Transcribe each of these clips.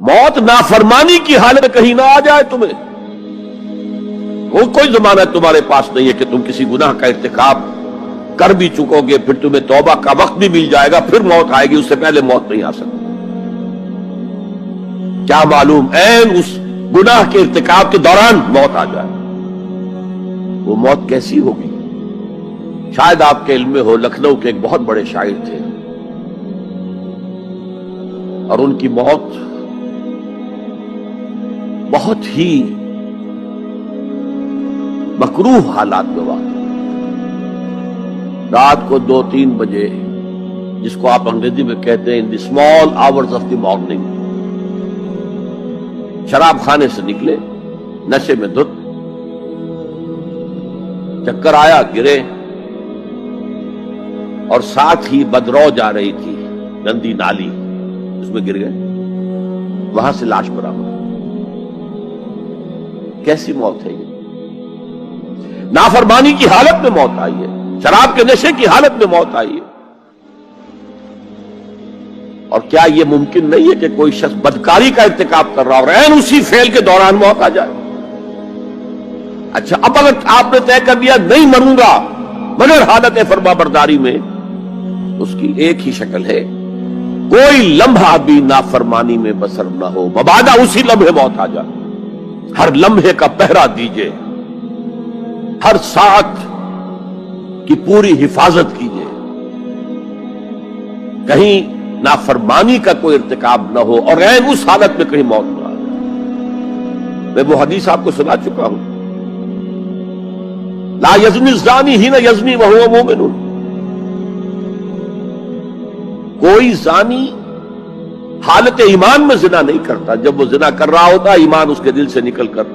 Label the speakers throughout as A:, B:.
A: موت نافرمانی کی حالت کہیں نہ آ جائے تمہیں، وہ کوئی ضمانت تمہارے پاس نہیں ہے کہ تم کسی گناہ کا ارتکاب کر بھی چکو گے، پھر تمہیں توبہ کا وقت بھی مل جائے گا، پھر موت آئے گی، اس سے پہلے موت نہیں آ سکتی۔ کیا معلوم عین اس گناہ کے ارتکاب کے دوران موت آ جائے، وہ موت کیسی ہوگی؟ شاید آپ کے علم میں ہو، لکھنؤ کے ایک بہت بڑے شاعر تھے اور ان کی موت بہت ہی مکروہ حالات میں واقع، رات کو 2-3 بجے، جس کو آپ انگریزی میں کہتے ہیں in the small hours of the morning, شراب خانے سے نکلے، نشے میں دھت، چکر آیا، گرے، اور ساتھ ہی بدرو جا رہی تھی گندی نالی، اس میں گر گئے، وہاں سے لاش برآمد۔ کیسی موت ہے یہ؟ نافرمانی کی حالت میں موت آئی ہے، شراب کے نشے کی حالت میں موت آئی ہے۔ اور کیا یہ ممکن نہیں ہے کہ کوئی شخص بدکاری کا ارتکاب کر رہا اور عین اسی فعل کے دوران موت آ جائے؟ اچھا، اب اگر آپ نے طے کر دیا نہیں مروں گا مگر حالت فرما برداری میں، اس کی ایک ہی شکل ہے، کوئی لمحہ بھی نافرمانی میں بسر نہ ہو، مبادا اسی لمحے موت آ جائے۔ ہر لمحے کا پہرا دیجئے، ہر ساعت کی پوری حفاظت کیجئے، کہیں نافرمانی کا کوئی ارتکاب نہ ہو اور عین اس حالت میں کہیں موت نہ آ جائے۔ میں وہ حدیث آپ کو سنا چکا ہوں، لا یزنی الزانی حین یزنی وہو مومن، کوئی زانی حالت ایمان میں زنا نہیں کرتا، جب وہ زنا کر رہا ہوتا ایمان اس کے دل سے نکل کر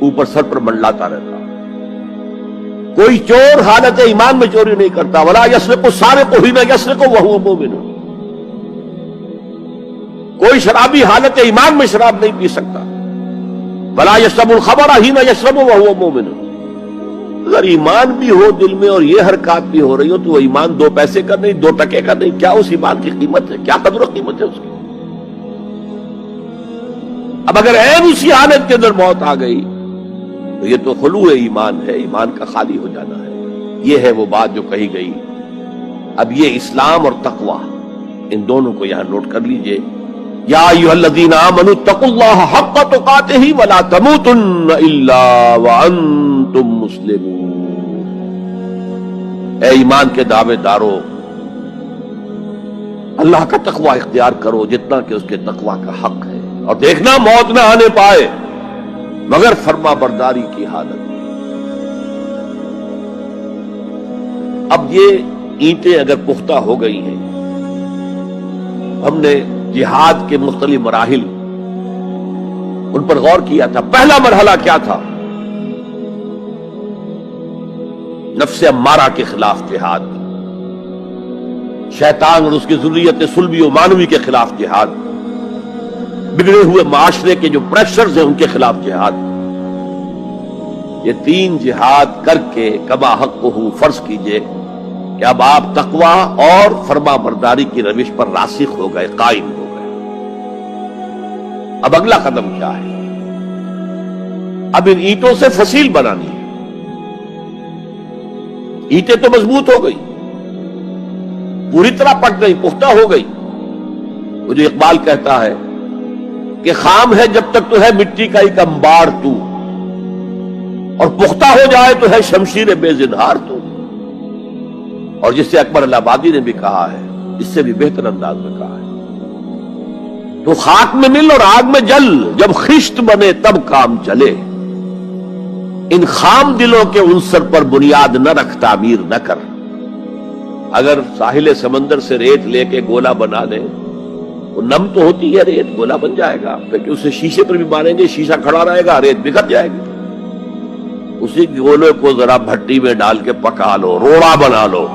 A: اوپر سر پر منڈلاتا رہتا۔ کوئی چور حالت ایمان میں چوری نہیں کرتا، ولا یسرق السارق حین یسرق وہو مومن، کوئی شرابی حالت ایمان میں شراب نہیں پی سکتا، ولا یشرب الخمر حین یشرب وہو مومن۔ اگر ایمان بھی ہو دل میں اور یہ حرکات بھی ہو رہی ہو تو وہ ایمان 2 پیسے کا نہیں، 2 ٹکے کا نہیں، کیا اس ایمان کی قیمت ہے؟ کیا قدر و قیمت ہے اس کی؟ اب اگر عین اسی حالت کے اندر موت آ گئی تو یہ تو خلوع ایمان ہے، ایمان کا خالی ہو جانا ہے۔ یہ ہے وہ بات جو کہی گئی۔ اب یہ اسلام اور تقوی، ان دونوں کو یہاں نوٹ کر لیجئے۔ یا ایھا الذین آمنوا اتقوا اللہ حق تقاتہ ولا تموتن الا وانتم مسلمون۔ اے ایمان کے دعوے دارو، اللہ کا تقوی اختیار کرو جتنا کہ اس کے تقوی کا حق ہے، اور دیکھنا موت نہ آنے پائے مگر فرما برداری کی حالت۔ اب یہ اینٹیں اگر پختہ ہو گئی ہیں، ہم نے جہاد کے مختلف مراحل ان پر غور کیا تھا۔ پہلا مرحلہ کیا تھا؟ نفس امارہ کے خلاف جہاد، شیطان اور اس کی ذریت سلبی و مانوی کے خلاف جہاد، بگڑے ہوئے معاشرے کے جو پریشرز ہیں ان کے خلاف جہاد۔ یہ 3 جہاد کر کے کما حقہ فرض کیجئے کہ اب آپ تقوی اور فرما برداری کی روش پر راسخ ہو گئے، قائم ہو گئے۔ اب اگلا قدم کیا ہے؟ اب ان اینٹوں سے فصیل بنانی ہے۔ اینٹیں تو مضبوط ہو گئی، پوری طرح پک گئی، پختہ ہو گئی۔ وہ جو اقبال کہتا ہے کہ خام ہے جب تک تو ہے مٹی کا ایک انبار تو، اور پختہ ہو جائے تو ہے شمشیر بے زنہار تو۔ اور جس سے اکبر الہ آبادی نے بھی کہا ہے، اس سے بھی بہتر انداز میں کہا ہے، تو خاک میں مل اور آگ میں جل، جب خشت بنے تب کام چلے، ان خام دلوں کے عنصر پر بنیاد نہ رکھ، تعمیر نہ کر۔ اگر ساحل سمندر سے ریت لے کے گولا بنا دیں، وہ نم تو ہوتی ہے ریت، گولا بن جائے گا، پھر اسے شیشے پر بھی ماریں گے، شیشہ کھڑا رہے گا، ریت بکھر جائے گی۔ اسی گولے کو ذرا بھٹی میں ڈال کے پکا لو، روڑا بنا لو،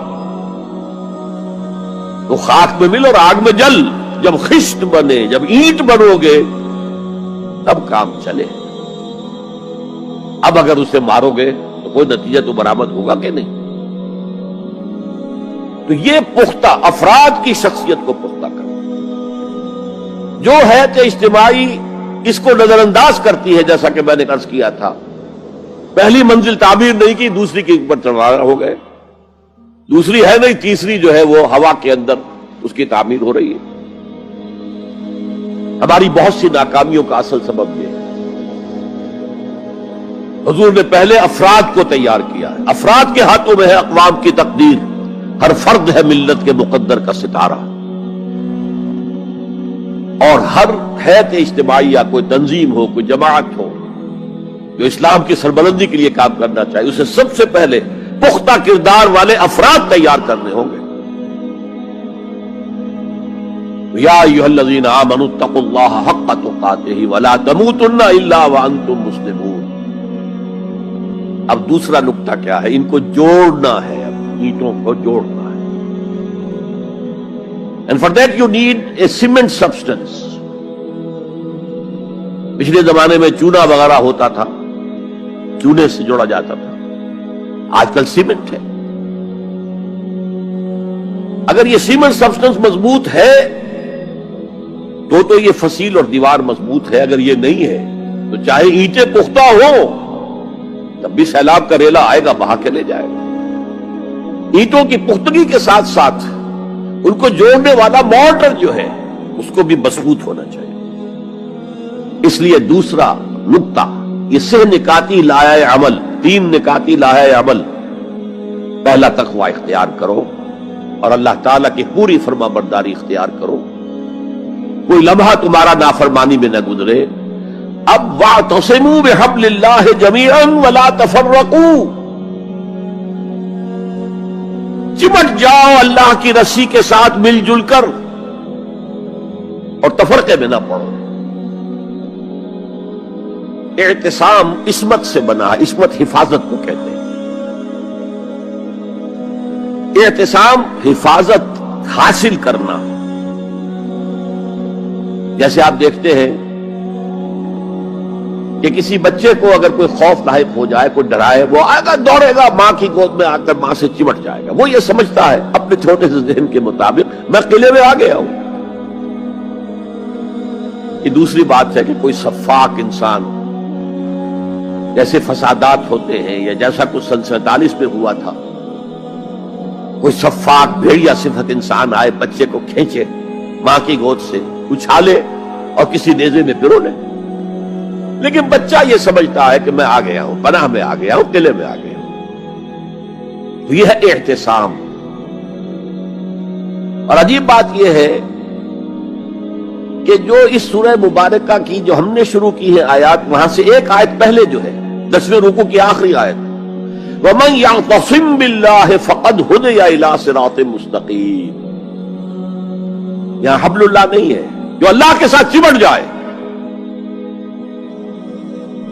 A: تو خاک میں مل اور آگ میں جل، جب خشت بنے، جب اینٹ بنو گے تب کام چلے۔ اب اگر اسے مارو گے تو کوئی نتیجہ تو برآمد ہوگا کہ نہیں؟ تو یہ پختہ افراد کی شخصیت کو پختہ کرنا، جو حیات اجتماعی اس کو نظر انداز کرتی ہے، جیسا کہ میں نے عرض کیا تھا، پہلی منزل تعمیر نہیں کی، دوسری کے اوپر چڑھا ہو گئے، دوسری ہے نہیں، تیسری جو ہے وہ ہوا کے اندر اس کی تعمیر ہو رہی ہے۔ ہماری بہت سی ناکامیوں کا اصل سبب یہ ہے۔ حضور نے پہلے افراد کو تیار کیا ہے، افراد کے ہاتھوں میں ہے اقوام کی تقدیر، ہر فرد ہے ملت کے مقدر کا ستارہ، اور ہر حیات اجتماعی یا کوئی تنظیم ہو، کوئی جماعت ہو جو اسلام کی سربلندی کے لیے کام کرنا چاہیے، اسے سب سے پہلے پختہ کردار والے افراد تیار کرنے ہوں گے۔ یا ایھا الذین آمنوا اتقوا اللہ حق تقاتہ ولا تموتن الا وانتم مسلمون۔ اب دوسرا نقطہ کیا ہے؟ ان کو جوڑنا ہے، اب اینٹوں کو جوڑنا ہے۔ And for that you need a cement substance۔ پچھلے زمانے میں چونا وغیرہ ہوتا تھا، چونے سے جوڑا جاتا تھا، آج کل سیمنٹ ہے۔ اگر یہ سیمنٹ سبسٹنس مضبوط ہے تو یہ فصیل اور دیوار مضبوط ہے، اگر یہ نہیں ہے تو چاہے اینٹیں پختہ ہو تب بھی سیلاب کا ریلا آئے گا، بہا کے لے جائے گا۔ اینٹوں کی پختگی کے ساتھ ساتھ ان کو جوڑنے والا مورٹر جو ہے اس کو بھی مضبوط ہونا چاہیے۔ اس لیے دوسرا نقطہ، یہ سہ نکاتی لایہ عمل، 3 نکاتی لایہ عمل۔ پہلا تقوی اختیار کرو اور اللہ تعالیٰ کی پوری فرما برداری اختیار کرو، کوئی لمحہ تمہارا نافرمانی میں نہ گزرے۔ اب وَاعْتَصِمُوا بِحَبْلِ اللَّهِ جَمِيعًا وَلَا تَفَرَّقُوا، چمٹ جاؤ اللہ کی رسی کے ساتھ مل جل کر اور تفرقے میں نہ پڑو۔ اعتصام عصمت سے بنا ہے، عصمت حفاظت کو کہتے ہیں۔ اعتصام حفاظت حاصل کرنا، جیسے آپ دیکھتے ہیں کہ کسی بچے کو اگر کوئی خوف لاحق ہو جائے، کوئی ڈرائے، وہ آئے گا، دوڑے گا ماں کی گود میں آ کر ماں سے چمٹ جائے گا۔ وہ یہ سمجھتا ہے اپنے چھوٹے سے ذہن کے مطابق میں قلعے میں آ گیا ہوں۔ یہ دوسری بات ہے کہ کوئی شفاق انسان، جیسے فسادات ہوتے ہیں یا جیسا کچھ سن 47 میں ہوا تھا، کوئی شفاق بھیڑیا صفت انسان آئے، بچے کو کھینچے ماں کی گود سے، اچھالے اور کسی نیزے میں پرو لے۔ لیکن بچہ یہ سمجھتا ہے کہ میں آ گیا ہوں، پناہ میں آ گیا ہوں، قلعے میں آ گیا ہوں۔ تو یہ ہے اعتصام۔ اور عجیب بات یہ ہے کہ جو اس سورہ مبارکہ کی جو ہم نے شروع کی ہے آیات، وہاں سے ایک آیت پہلے جو ہے 10ویں رکوع کی آخری آیت، وَمَنْ يَعْتَصِمْ بِاللَّهِ فَقَدْ هُدِيَ إِلَىٰ صِرَاطٍ مُسْتَقِيمٍ۔ یہاں حبل اللہ نہیں ہے، جو اللہ کے ساتھ چمٹ جائے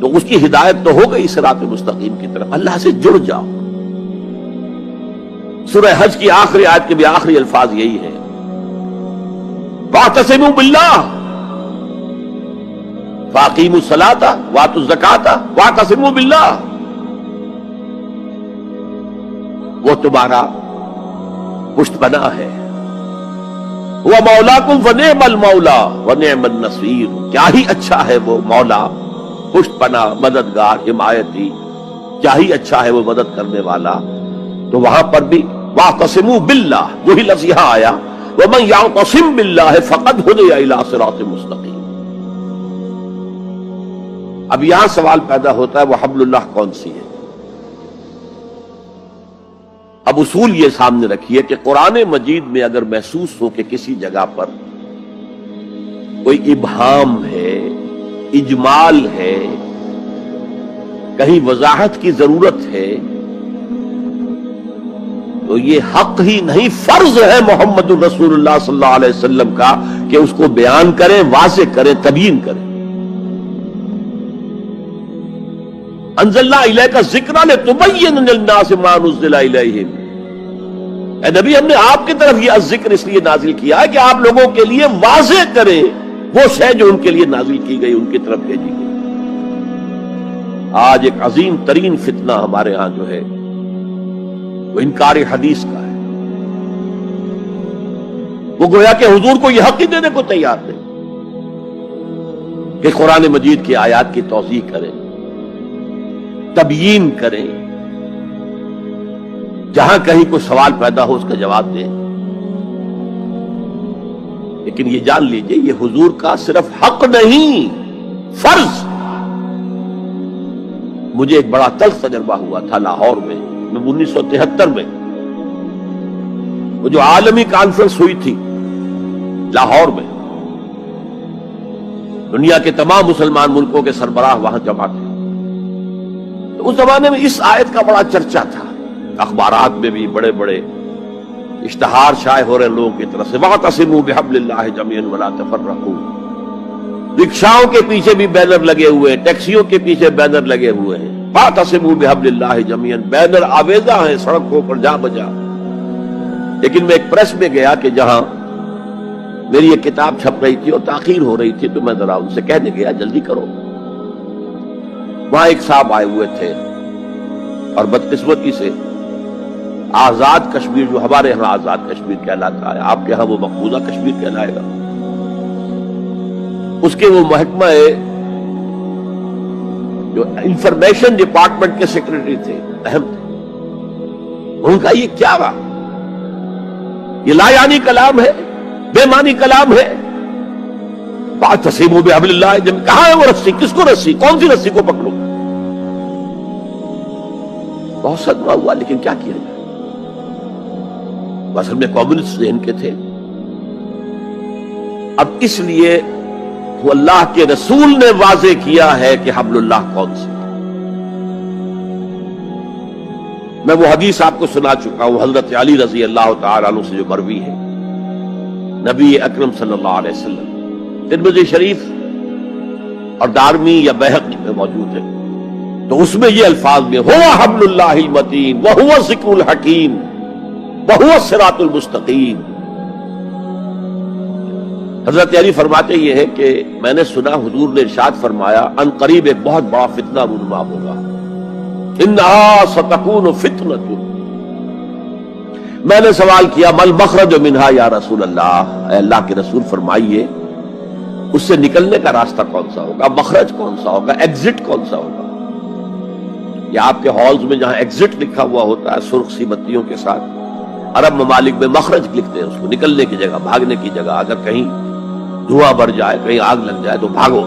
A: تو اس کی ہدایت تو ہو گئی صراط مستقیم کی طرف، اللہ سے جڑ جاؤ۔ سورہ حج کی آخری آیت کے بھی آخری الفاظ یہی ہے، وَاعْتَصِمُوا بِاللَّهِ فَأَقِیمُوا الصَّلَاةَ وَآتُوا الزَّکَاةَ وَاعْتَصِمُوا بِاللَّهِ۔ وہ تمہارا پشت بنا ہے، وہ مولاکم ونعم المولا ونعم النصیر، کیا ہی اچھا ہے وہ مولا، پشت بنا، مددگار، حمایتی، کیا ہی اچھا ہے وہ مدد کرنے والا۔ تو وہاں پر بھی واعتصموا باللہ، وہی لفظ یہاں آیا، ومن یعتصم باللہ فقد ہدی الی صراط مستقیم۔ اب یہاں سوال پیدا ہوتا ہے وہ حبل اللہ کون سی ہے؟ اب اصول یہ سامنے رکھیے کہ قرآن مجید میں اگر محسوس ہو کہ کسی جگہ پر کوئی ابہام ہے، اجمال ہے، کہیں وضاحت کی ضرورت ہے، تو یہ حق ہی نہیں فرض ہے محمد الرسول اللہ صلی اللہ علیہ وسلم کا کہ اس کو بیان کریں، واضح کریں، تبیین کریں۔ انزلنا الیک الذکر لتبین للناس ما نزل الیہم، اے نبی ہم نے آپ کی طرف یہ ذکر اس لیے نازل کیا ہے کہ آپ لوگوں کے لیے واضح کریں وہ شے جو ان کے لیے نازل کی گئی، ان کی طرف بھیجی گئی۔ آج ایک عظیم ترین فتنہ ہمارے ہاں جو ہے وہ انکار حدیث کا ہے۔ وہ گویا کہ حضور کو یہ حق ہی دینے کو تیار نہیں۔ کہ قرآن مجید کی آیات کی توضیح کریں، تبیین کریں، جہاں کہیں کوئی سوال پیدا ہو اس کا جواب دیں. لیکن یہ جان لیجئے یہ حضور کا صرف حق نہیں، فرض. مجھے ایک بڑا تلخ تجربہ ہوا تھا لاہور میں 1973 میں، وہ جو عالمی کانفرنس ہوئی تھی لاہور میں، دنیا کے تمام مسلمان ملکوں کے سربراہ وہاں جمع تھے. تو اس زمانے میں اس آیت کا بڑا چرچا تھا، اخبارات میں بھی بڑے بڑے اشتہار شائع ہو رہے لوگوں کی طرف سے، وَاعْتَصِمُوا بِحَبْلِ اللَّهِ جَمِيعًا وَلَا تَفَرَّقُوا. رکشاؤں کے پیچھے بھی بینر لگے ہوئے، ٹیکسیوں کے پیچھے بینر لگے ہوئے ہیں، وَاعْتَصِمُوا بِحَبْلِ اللَّهِ جَمِيعًا. بینر آویزاں ہیں سڑکوں پر جا بجا. لیکن میں ایک پریس میں گیا کہ جہاں میری ایک کتاب چھپ رہی تھی اور تاخیر ہو رہی تھی، تو میں ذرا ان سے کہنے گیا جلدی کرو. وہاں ایک صاحب آئے ہوئے تھے اور بدقسمتی سے آزاد کشمیر، جو ہمارے ہاں آزاد کشمیر کہلاتا ہے، آپ کے ہاں وہ مقبوضہ کشمیر کہلائے گا، اس کے وہ محکمہ جو انفارمیشن ڈپارٹمنٹ کے سیکرٹری تھے، اہم تھے. ان کا یہ کیا ہوا؟ یہ لا یعنی کلام ہے، بے معنی کلام ہے. فَاعْتَصِمُوا بِحَبْلِ اللَّهِ جَمِيعًا. کہاں ہے وہ رسی؟ کس کو رسی؟ کون سی رسی کو پکڑو؟ بہت صدمہ ہوا، لیکن کیا کیا جائے؟ اصل میں کمیونسٹ ذہن کے تھے. اب اس لیے وہ اللہ کے رسول نے واضح کیا ہے کہ حبل اللہ کون سی. میں وہ حدیث آپ کو سنا چکا ہوں، حضرت علی رضی اللہ تعالیٰ عنہ سے جو مروی ہے، نبی اکرم صلی اللہ علیہ وسلم، ترمذی شریف اور دارمی یا بیہقی میں موجود ہے. تو اس میں یہ الفاظ میں هو حبل اللہ المتین وهو الذکر الحکیم وهو الصراط المستقیم. حضرت علی فرماتے یہ ہے کہ میں نے سنا حضور نے ارشاد فرمایا ان قریب ایک بہت بڑا فتنہ رونما ہوگا، انہا ستکون فتنۃ. میں نے سوال کیا مل مخرج منہا یا رسول اللہ، اے اللہ کے رسول فرمائیے اس سے نکلنے کا راستہ کون سا ہوگا، مخرج کون سا ہوگا، ایگزٹ کون سا ہوگا. یا آپ کے ہالز میں جہاں ایگزٹ لکھا ہوا ہوتا ہے سرخ سی بتیوں کے ساتھ، عرب ممالک میں مخرج لکھتے ہیں اس کو، نکلنے کی جگہ، بھاگنے کی جگہ. اگر کہیں دھواں بڑھ جائے، کہیں آگ لگ جائے تو بھاگو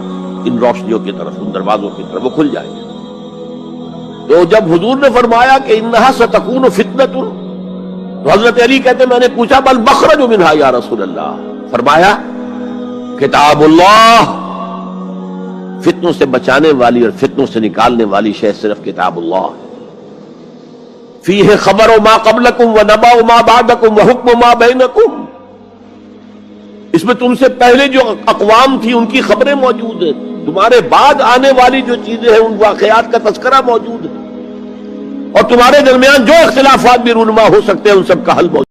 A: ان روشنیوں کی طرف، ان دروازوں کی طرف، وہ کھل جائیں گے. تو جب حضور نے فرمایا کہ انہا ستکون فتنۃ، تو حضرت علی کہتے میں نے پوچھا بل مخرج منہا یا رسول اللہ، فرمایا کتاب اللہ. فتنوں سے بچانے والی اور فتنوں سے نکالنے والی شے صرف کتاب اللہ ہے. فیہ خبر ما قبلکم و نبأ ما بعدکم و حکم ما بینکم. اس میں تم سے پہلے جو اقوام تھی ان کی خبریں موجود ہیں، تمہارے بعد آنے والی جو چیزیں ہیں ان واقعات کا تذکرہ موجود ہے، اور تمہارے درمیان جو اختلافات بھی رونما ہو سکتے ہیں ان سب کا حل موجود ہے.